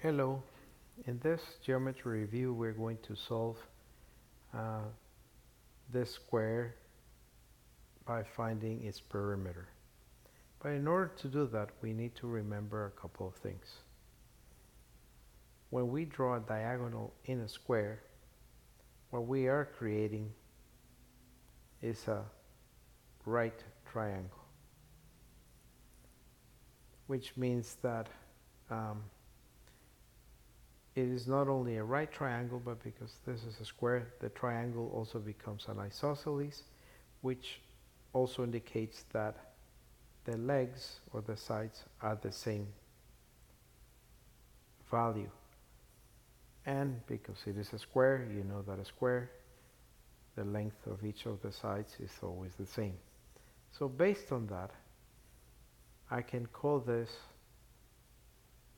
Hello, in this geometry review we're going to solve uh, this square by finding its perimeter. But in order to do that we need to remember a couple of things. When we draw a diagonal in a square, what we are creating is a right triangle, which means that um, it is not only a right triangle, but because this is a square, the triangle also becomes an isosceles, which also indicates that the legs or the sides are the same value. And because it is a square, you know that a square, the length of each of the sides is always the same. So based on that, I can call this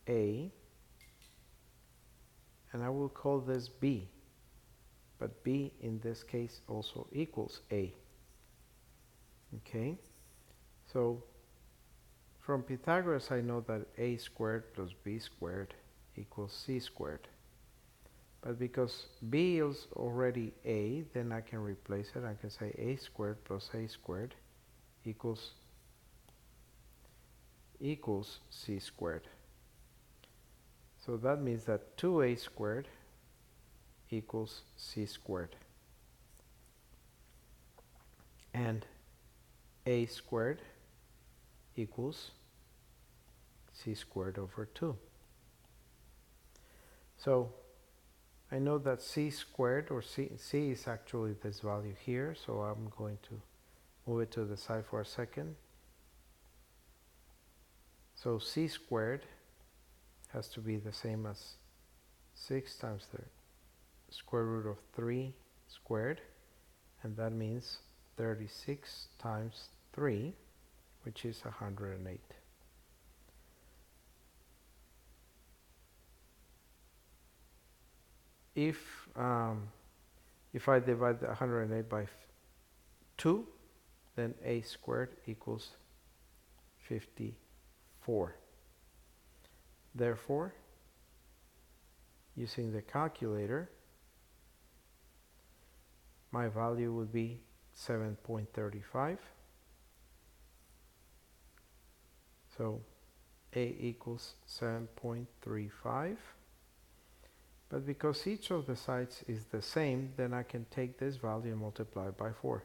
A, and I will call this B, but B in this case also equals A. Okay, so from Pythagoras I know that A squared plus B squared equals C squared. But because B is already A, then I can replace it. I can say A squared plus A squared equals C squared. So that means that 2A squared equals C squared. And A squared equals C squared over 2. So I know that C squared, or C is actually this value here, so I'm going to move it to the side for a second. So C squared has to be the same as 6 times the square root of 3 squared, and that means 36 times 3, which is 108. If I divide the 108 by 2, then A squared equals 54. Therefore, using the calculator, my value would be 7.35. So A equals 7.35. But because each of the sides is the same, then I can take this value and multiply it by 4.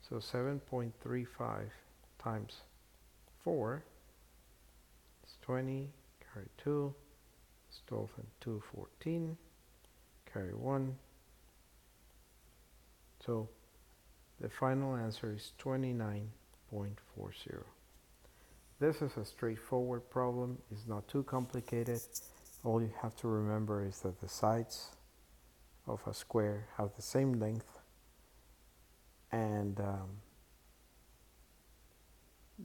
So 7.35 times 4 is 20, carry 2, is 12 and 2, 14, carry 1. So the final answer is 29.40. This is a straightforward problem. It's not too complicated. All you have to remember is that the sides of a square have the same length, and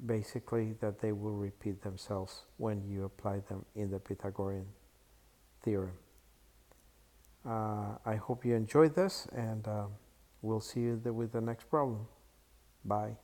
basically that they will repeat themselves when you apply them in the Pythagorean theorem. I hope you enjoyed this, and we'll see you with the next problem. Bye.